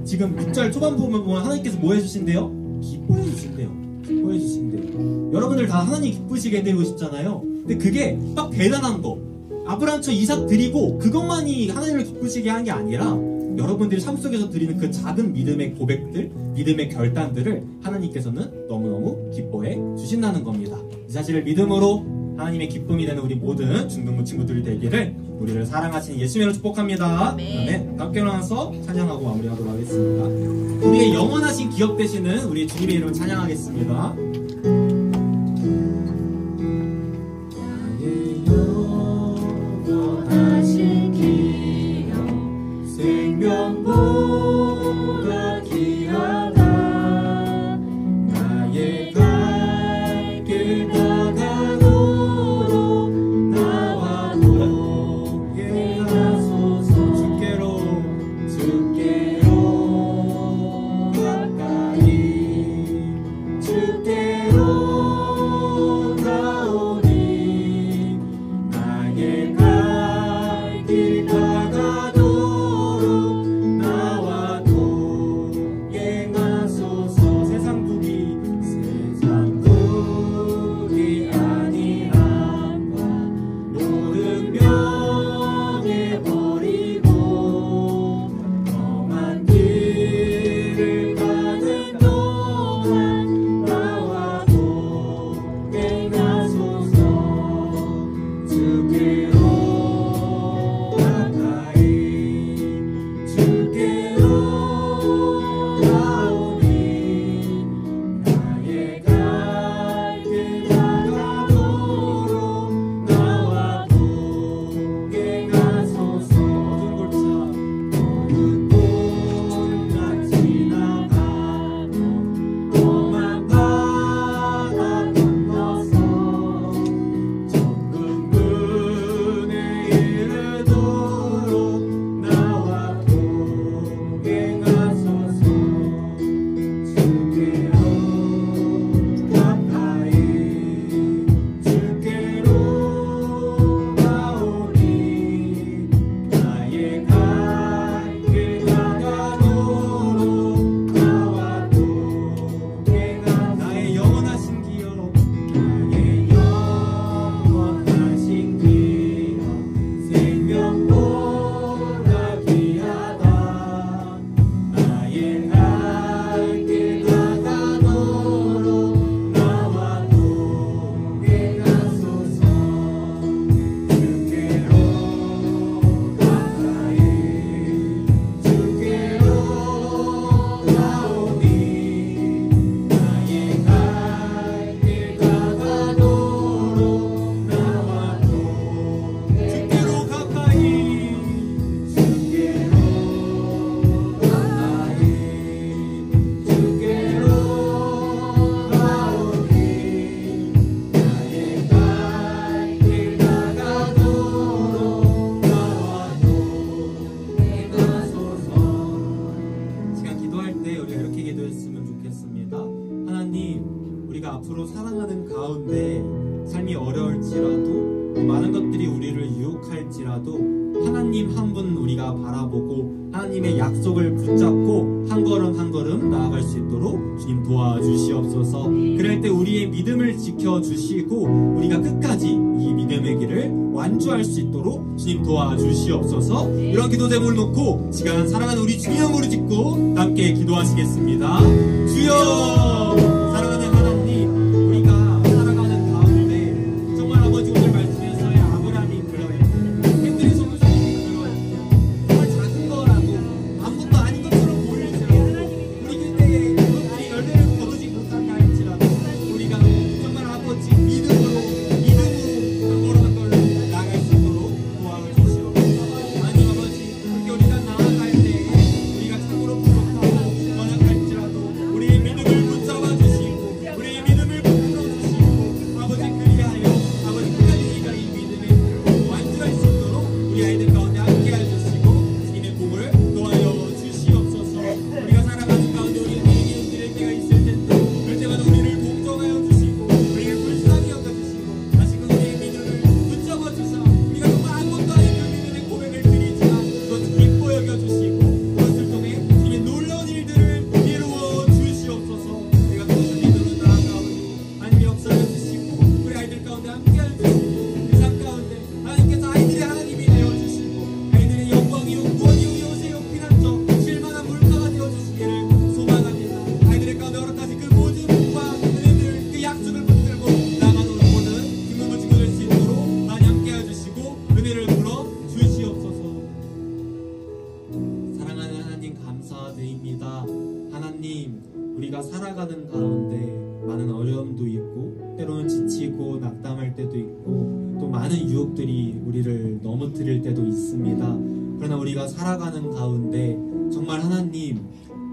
지금 6절 초반 보면 하나님께서 뭐 해주신대요? 기뻐해 주신대요. 기뻐해 주신대요. 여러분들 다 하나님 기쁘시게 되고 싶잖아요. 근데 그게 막 대단한 거, 아브라함처럼 이삭 드리고 그것만이 하나님을 기쁘시게 한 게 아니라 여러분들이 삶 속에서 드리는 그 작은 믿음의 고백들, 믿음의 결단들을 하나님께서는 너무너무 기뻐해 주신다는 겁니다. 이 사실을 믿음으로 하나님의 기쁨이 되는 우리 모든 중등부 친구들이 되기를 우리를 사랑하시는 예수님으로 축복합니다. 네, 함께 일어나서 찬양하고 마무리하도록 하겠습니다. 우리의 영원하신 기억 되시는 우리 주님의 이름을 찬양하겠습니다. 생명보다 귀하다. 나의 갈 길 다가도록 나와 함께 하소서. 주께로 가까이 주께로 나오니 나의 갈 길 다가도록 나와 기도했으면 좋겠습니다. 하나님, 우리가 앞으로 살아가는 가운데 삶이 어려울지라도 많은 것들이 우리를 유혹할지라도 하나님 한 분 우리가 바라보고 하나님의 약속을 붙잡고 한 걸음 한 걸음 나아갈 수 있도록 주님 도와주시옵소서. 그럴 때 우리의 믿음을 지켜주시고 우리가 끝까지 이 믿음의 길을 완주할 수 있도록 주님 도와주시옵소서. 이런 기도 제목을 놓고 시간 사랑하는 우리 주님 무릎 짓고 함께 기도하시겠습니다. 주여, 사랑하는 하나님, 우리가 살아가는 가운데 정말 아버지 오늘 말씀에서의 아브라함이 그러했고 캔들이 성도님이 그러했고 정말 작은 거라고 아무것도 아닌 것처럼 보일지라도 우리 그때의 그것들이 열매를 거두지 못한다 할지라도 우리가 정말 아버지 믿음으로 한 걸음 한 걸음 나아갈 수 있도록 도와주시옵소서. 하나님 아버지, 그렇게 우리가 나아갈 때 우리가 참으로 부족하고 연약할지라도 우리의 믿음을 붙잡아 주시고 우리의 믿음을 붙들어 주시고 아버지, 그리하여 아버지 끝까지 우리가 이 믿음을 완주할 수 있도록 우리 아이들 가운데 함께해 주시고 주님의 복을 도와여 주시옵소서. 우리가 살아가는 가운데 우리 에게 흔들릴 때가 있을 텐데 그럴 때마다 우리를 공정하여 주시고 우리를 불쌍히 여겨주시고 다시금 우리의 믿음을 붙잡아 주사 우리가 정말 아무것도 아닌 그 믿음의 고백을 드리지만 그것을 기뻐 여겨주시고 그것을 통해 주님의 놀라운 일들을 이루어 주시옵소서. 우리가 그것을 믿음으로 나아가오니 하나님의 역사를 주시고 우리 아이들 가운데 함께하여 주시고 그 삶 가운데 하나님께서 아이들이 하나님이 되어주시고 아이들의 영광이요 구원이요 요새요 피난처 실만한 물가가 되어주시기를 소망합니다. 아이들의 가운데 허락하신 그 모든 복과 은혜들 그 약속을 붙들고 나아가는 모든 기쁨을 지고 될 수 있도록 많이 함께하여 주시고 은혜를 불어 주시옵소서. 사랑하는 하나님, 감사드립니다. 하나님, 우리가 살아가는 가운데 많은 어려움도 있고 때로는 지치고 낙담할 때도 있고 또 많은 유혹들이 우리를 넘어뜨릴 때도 있습니다. 그러나 우리가 살아가는 가운데 정말 하나님,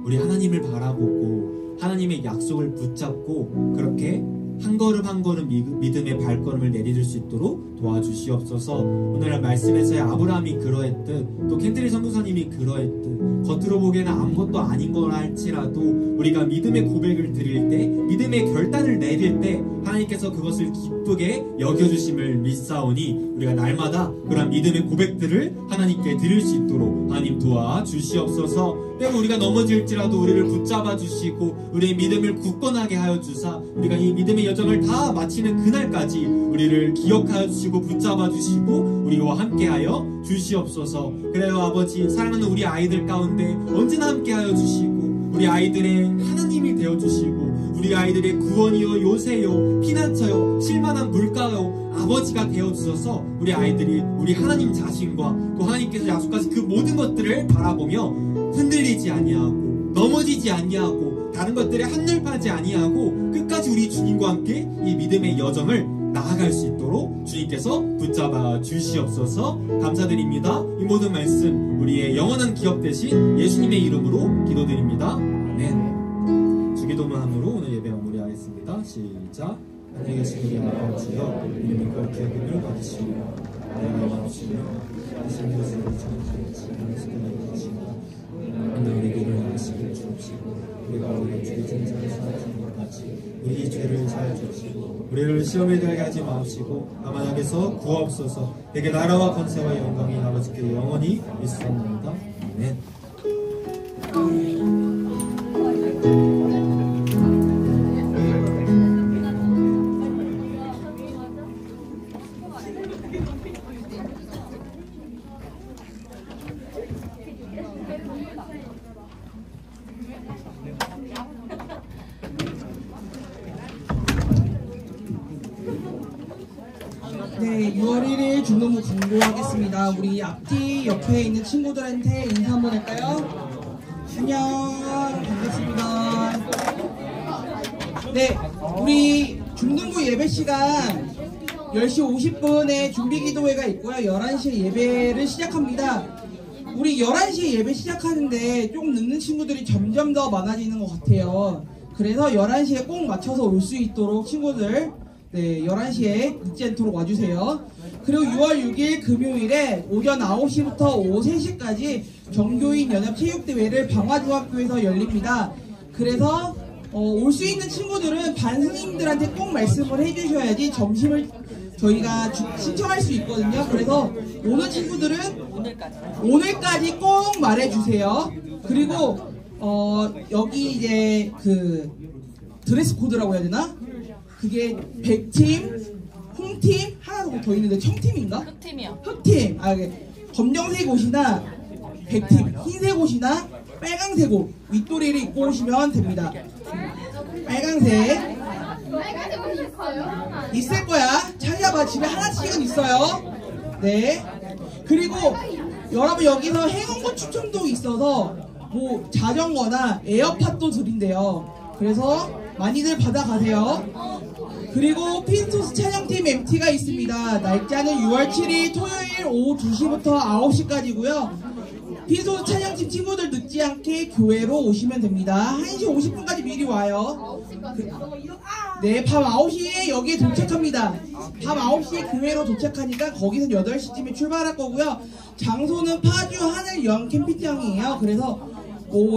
우리 하나님을 바라보고 하나님의 약속을 붙잡고 그렇게 한 걸음 한 걸음 믿음의 발걸음을 내디딜 수 있도록 도와주시옵소서. 오늘 말씀에서의 아브라함이 그러했듯 또 캔트리 선교사님이 그러했듯 겉으로 보기에는 아무것도 아닌 거라 할지라도 우리가 믿음의 고백을 드릴 때 믿음의 결단을 내릴 때 하나님께서 그것을 기쁘게 여겨주심을 믿사오니 우리가 날마다 그런 믿음의 고백들을 하나님께 드릴 수 있도록 하나님 도와주시옵소서. 때로 우리가 넘어질지라도 우리를 붙잡아 주시고 우리의 믿음을 굳건하게 하여 주사 우리가 이 믿음의 여정을 다 마치는 그날까지 우리를 기억하여 주시고 붙잡아 주시고 우리와 함께하여 주시옵소서. 그래요 아버지, 사랑하는 우리 아이들 가운데 언제나 함께하여 주시고 우리 아이들의 하나님이 되어주시고 우리 아이들의 구원이요 요새요 피난처요 실만한 물가요 아버지가 되어주셔서 우리 아이들이 우리 하나님 자신과 또 하나님께서 약속하신 그 모든 것들을 바라보며 흔들리지 아니하고 넘어지지 아니하고 다른 것들에 한눈파지 아니하고 끝까지 우리 주님과 함께 이 믿음의 여정을 나아갈 수 있도록 주님께서 붙잡아 주시옵소서. 감사드립니다. 이 모든 말씀 우리의 영원한 기업 되신 예수님의 이름으로 기도드립니다. 아멘. 주기도문함으로 오늘 예배 마무리하겠습니다. 시작. 안녕히 계신 우리 아버지여, 이름이 거룩히 여김을 받으시고 나라가 임하시며 하신 것을 전하시고 근데 우리 길을 나가시길 주옵시고 우리가 우리의 죄 진자를 사하신 것 같이 우리 죄를 사하여 주시고 우리를 시험에 들게 하지 마옵시고 다만 악에서 구하옵소서. 내게 나라와 권세와 영광이 아버지께 영원히 있사옵나이다. 아멘. 네, 6월 1일 중등부 강조하겠습니다. 우리 앞뒤 옆에 있는 친구들한테 인사 한번 할까요? 안녕, 반갑습니다. 네, 우리 중등부 예배 시간 10시 50분에 준비 기도회가 있고요. 11시에 예배를 시작합니다. 우리 11시에 예배 시작하는데 조금 늦는 친구들이 점점 더 많아지는 것 같아요. 그래서 11시에 꼭 맞춰서 올 수 있도록 친구들 네, 11시에 늦지 않도록 와주세요. 그리고 6월 6일 금요일에 오전 9시부터 오후 3시까지 정교인 연합체육대회를 방화중학교에서 열립니다. 그래서 올 수 있는 친구들은 반 선생님들한테 꼭 말씀을 해주셔야지 점심을 저희가 신청할 수 있거든요. 그래서 오는 친구들은 오늘까지 꼭 말해주세요. 그리고 여기 이제 그 드레스 코드라고 해야 되나? 그게 100팀, 홍팀, 하나 더 있는데 청팀인가? 흑팀이요. 흑팀, 이게 검정색 옷이나 100팀, 흰색 옷이나 빨강색 옷 윗도리를 입고 오시면 됩니다. 빨강색 있을 거야. 찾아봐. 집에 하나씩은 있어요. 네. 그리고 여러분 여기서 행운꽃 추첨도 있어서 뭐 자전거나 에어팟도 드린대요. 그래서 많이들 받아가세요. 그리고 핀토스 촬영팀 MT가 있습니다. 날짜는 6월 7일 토요일 오후 2시부터 9시까지고요. 핀토스 촬영팀 친구들 늦지 않게 교회로 오시면 됩니다. 1시 50분까지 미리 와요. 네, 밤 9시에 여기에 도착합니다. 밤 9시에 교회로 도착하니까 거기서 8시쯤에 출발할 거고요. 장소는 파주 하늘 여행 캠핑장이에요. 그래서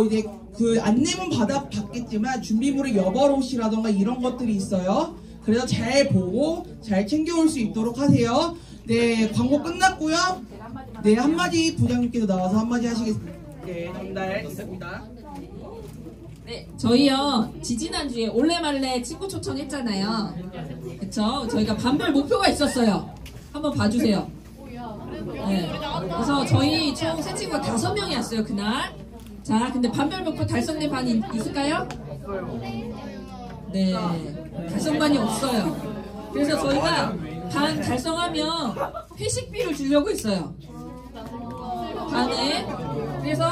이제 그 안내문 받았겠지만 준비물의 여벌옷이라던가 이런 것들이 있어요. 그래서 잘 보고 잘 챙겨올 수 있도록 하세요. 네, 광고 끝났고요. 네, 한마디 부장님께서 나와서 한마디 하시겠습니다. 네, 전달했습니다. 네, 저희요 지지난주에 올레말레 친구 초청했잖아요. 그쵸? 저희가 반별 목표가 있었어요. 한번 봐주세요. 네, 그래서 저희 총 새 친구가 5명이 왔어요 그날. 자, 근데 반별 목표 달성된 반이 있을까요? 네, 달성반이 없어요. 그래서 저희가 반 달성하면 회식비를 주려고 했어요. 반에. 그래서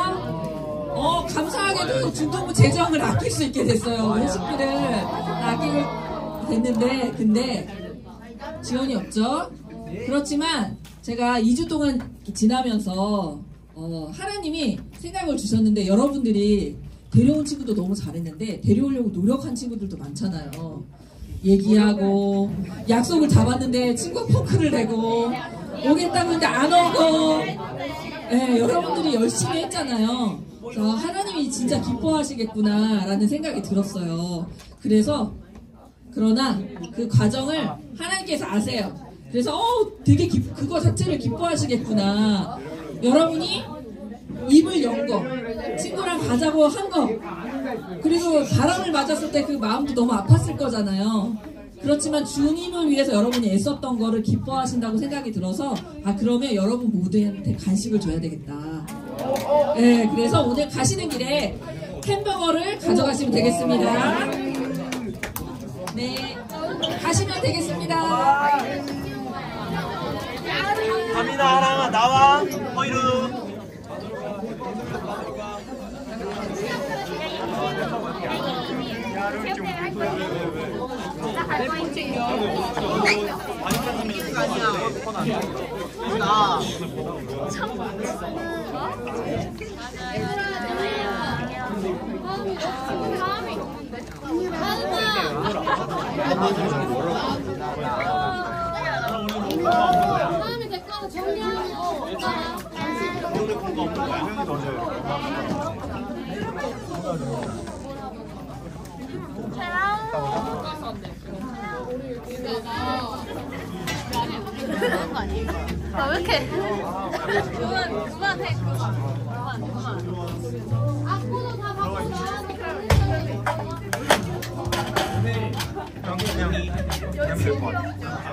감사하게도 중동부 재정을 아낄 수 있게 됐어요. 회식비를 아끼게 됐는데, 근데 지원이 없죠. 그렇지만 제가 2주 동안 지나면서 하나님이 생각을 주셨는데, 여러분들이 데려온 친구도 너무 잘했는데 데려오려고 노력한 친구들도 많잖아요. 얘기하고 약속을 잡았는데 친구 포크를 내고 오겠다고 했는데 안 오고. 네, 여러분들이 열심히 했잖아요. 그래서 하나님이 진짜 기뻐하시겠구나 라는 생각이 들었어요. 그러나 그 과정을 하나님께서 아세요. 그래서 되게 그거 자체를 기뻐하시겠구나. 여러분이 입을 연 거, 친구랑 가자고 한 거, 그리고 바람을 맞았을 때 그 마음도 너무 아팠을 거잖아요. 그렇지만 주님을 위해서 여러분이 애썼던 거를 기뻐하신다고 생각이 들어서 그러면 여러분 모두한테 간식을 줘야 되겠다. 네, 그래서 오늘 가시는 길에 햄버거를 가져가시면 되겠습니다. 네, 가시면 되겠습니다. 갑니다. 하랑아 나와. 허이루. 다음에 댓글로 정리하는 거 없잖아. 그런 거 아니에요? 왜 이렇게 그만 해. 앞으로 다 바꿔서 그냥 될것 같아.